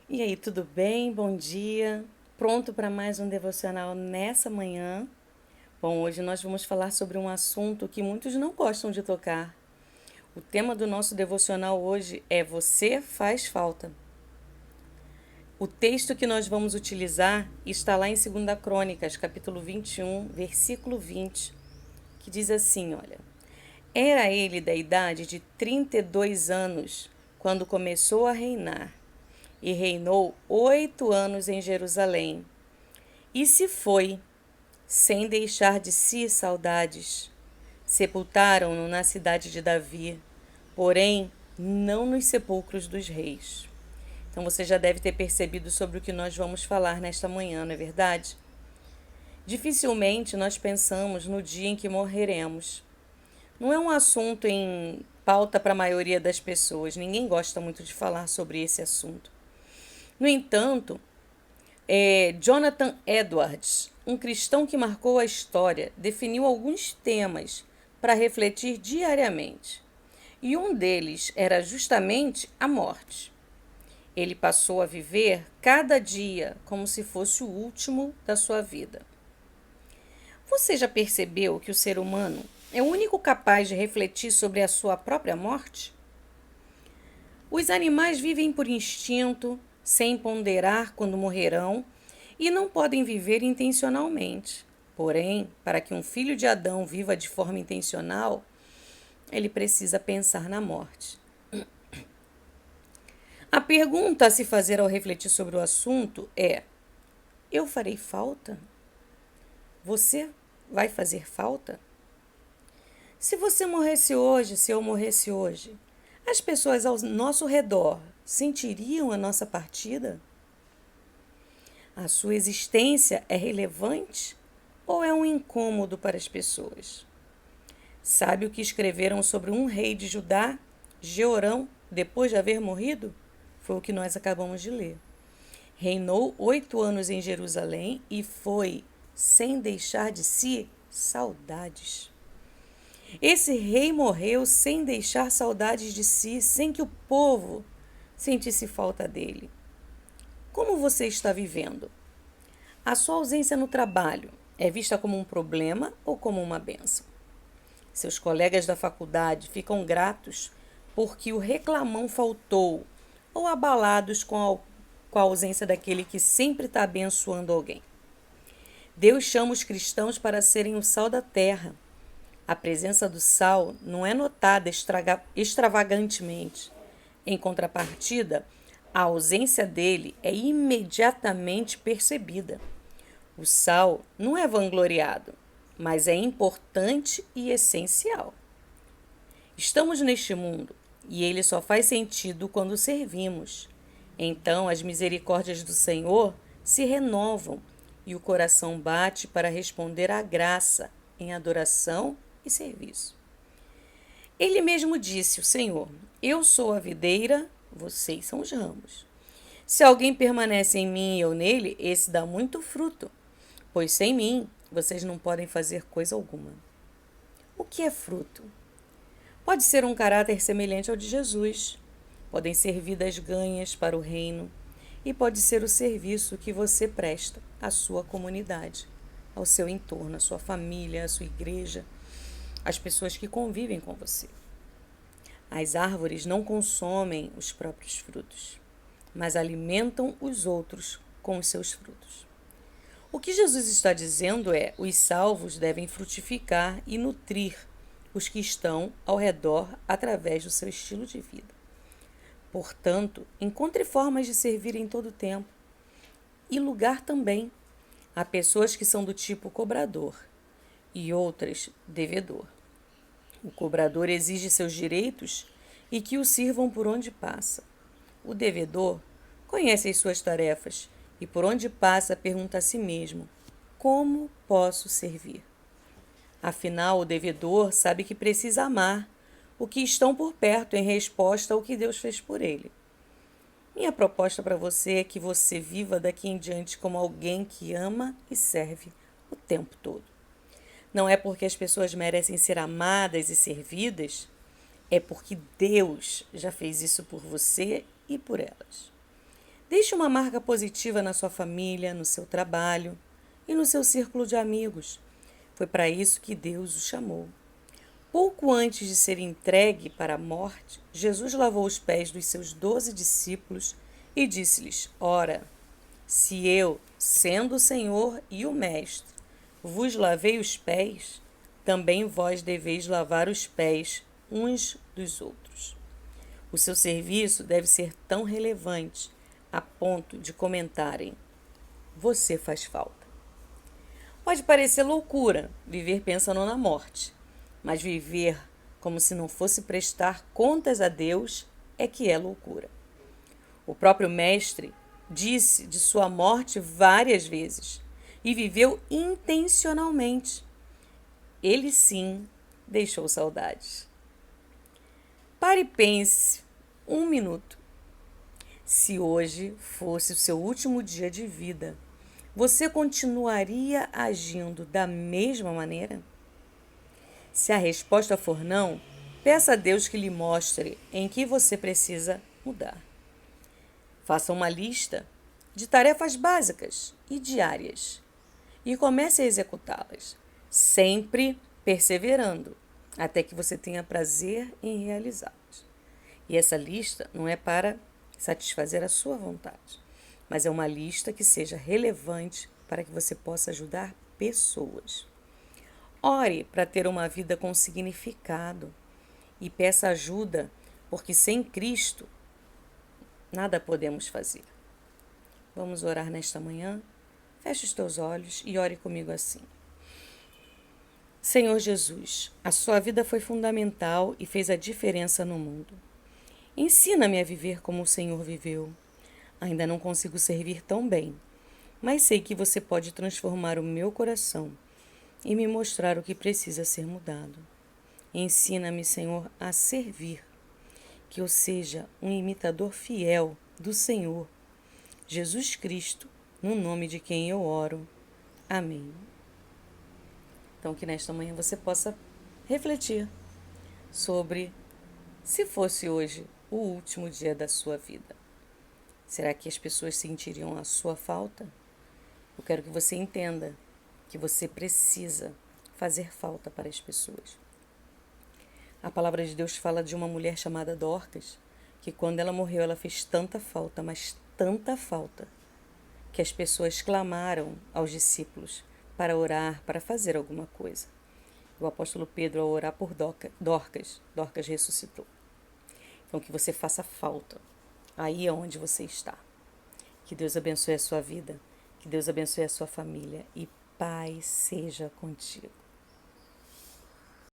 E aí, tudo bem? Bom dia. Pronto para mais um devocional nessa manhã? Bom, hoje nós vamos falar sobre um assunto que muitos não gostam de tocar. O tema do nosso devocional hoje é Você faz falta. O texto que nós vamos utilizar está lá em 2 Crônicas, capítulo 21, versículo 20, que diz assim, olha: Era ele da idade de 32 anos quando começou a reinar, e reinou 8 anos em Jerusalém. E se foi, sem deixar de si saudades. Sepultaram-no na cidade de Davi, porém não nos sepulcros dos reis. Então você já deve ter percebido sobre o que nós vamos falar nesta manhã, não é verdade? Dificilmente nós pensamos no dia em que morreremos. Não é um assunto em pauta para a maioria das pessoas, ninguém gosta muito de falar sobre esse assunto. No entanto, Jonathan Edwards, um cristão que marcou a história, definiu alguns temas para refletir diariamente. E um deles era justamente a morte. Ele passou a viver cada dia como se fosse o último da sua vida. Você já percebeu que o ser humano é o único capaz de refletir sobre a sua própria morte? Os animais vivem por instinto, sem ponderar quando morrerão, e não podem viver intencionalmente. Porém, para que um filho de Adão viva de forma intencional, ele precisa pensar na morte. A pergunta a se fazer ao refletir sobre o assunto é: eu farei falta? Você vai fazer falta? Se você morresse hoje, se eu morresse hoje, as pessoas ao nosso redor sentiriam a nossa partida? A sua existência é relevante ou é um incômodo para as pessoas? Sabe o que escreveram sobre um rei de Judá, Jeorão, depois de haver morrido? Foi o que nós acabamos de ler. Reinou 8 anos em Jerusalém e foi, sem deixar de si, saudades. Esse rei morreu sem deixar saudades de si, sem que o povo sentisse falta dele. Como você está vivendo? A sua ausência no trabalho é vista como um problema ou como uma bênção? Seus colegas da faculdade ficam gratos porque o reclamão faltou ou abalados com a ausência daquele que sempre está abençoando alguém? Deus chama os cristãos para serem o sal da terra. A presença do sal não é notada extravagantemente. Em contrapartida, a ausência dele é imediatamente percebida. O sal não é vangloriado, mas é importante e essencial. Estamos neste mundo e ele só faz sentido quando servimos. Então as misericórdias do Senhor se renovam e o coração bate para responder à graça em adoração e serviço. Ele mesmo disse, o Senhor: Eu sou a videira, vocês são os ramos. Se alguém permanece em mim e eu nele, esse dá muito fruto, pois sem mim vocês não podem fazer coisa alguma. O que é fruto? Pode ser um caráter semelhante ao de Jesus, podem ser vidas ganhas para o reino, e pode ser o serviço que você presta à sua comunidade, ao seu entorno, à sua família, à sua igreja, às pessoas que convivem com você. As árvores não consomem os próprios frutos, mas alimentam os outros com os seus frutos. O que Jesus está dizendo é: os salvos devem frutificar e nutrir os que estão ao redor através do seu estilo de vida. Portanto, encontre formas de servir em todo o tempo. E lugar também. Há pessoas que são do tipo cobrador e outras devedor. O cobrador exige seus direitos e que o sirvam por onde passa. O devedor conhece as suas tarefas e por onde passa pergunta a si mesmo: como posso servir? Afinal, o devedor sabe que precisa amar o que estão por perto em resposta ao que Deus fez por ele. Minha proposta para você é que você viva daqui em diante como alguém que ama e serve o tempo todo. Não é porque as pessoas merecem ser amadas e servidas, é porque Deus já fez isso por você e por elas. Deixe uma marca positiva na sua família, no seu trabalho e no seu círculo de amigos. Foi para isso que Deus o chamou. Pouco antes de ser entregue para a morte, Jesus lavou os pés dos seus 12 discípulos e disse-lhes: Ora, se eu, sendo o Senhor e o Mestre, vos lavei os pés, também vós deveis lavar os pés uns dos outros. O seu serviço deve ser tão relevante a ponto de comentarem: Você faz falta. Pode parecer loucura viver pensando na morte, mas viver como se não fosse prestar contas a Deus é que é loucura. O próprio Mestre disse de sua morte várias vezes e viveu intencionalmente. Ele sim deixou saudades. Pare e pense um minuto. Se hoje fosse o seu último dia de vida, você continuaria agindo da mesma maneira? Se a resposta for não, peça a Deus que lhe mostre em que você precisa mudar. Faça uma lista de tarefas básicas e diárias e comece a executá-las, sempre perseverando, até que você tenha prazer em realizá-las. E essa lista não é para satisfazer a sua vontade, mas é uma lista que seja relevante para que você possa ajudar pessoas. Ore para ter uma vida com significado e peça ajuda, porque sem Cristo nada podemos fazer. Vamos orar nesta manhã? Feche os teus olhos e ore comigo assim. Senhor Jesus, a sua vida foi fundamental e fez a diferença no mundo. Ensina-me a viver como o Senhor viveu. Ainda não consigo servir tão bem, mas sei que você pode transformar o meu coração e me mostrar o que precisa ser mudado. Ensina-me, Senhor, a servir, que eu seja um imitador fiel do Senhor, Jesus Cristo, no nome de quem eu oro. Amém. Então, que nesta manhã você possa refletir sobre se fosse hoje o último dia da sua vida. Será que as pessoas sentiriam a sua falta? Eu quero que você entenda que você precisa fazer falta para as pessoas. A palavra de Deus fala de uma mulher chamada Dorcas, que quando ela morreu ela fez tanta falta, mas tanta falta, que as pessoas clamaram aos discípulos para orar, para fazer alguma coisa. O apóstolo Pedro, ao orar por Dorcas ressuscitou. Então, que você faça falta aí onde você está. Que Deus abençoe a sua vida, que Deus abençoe a sua família e paz seja contigo.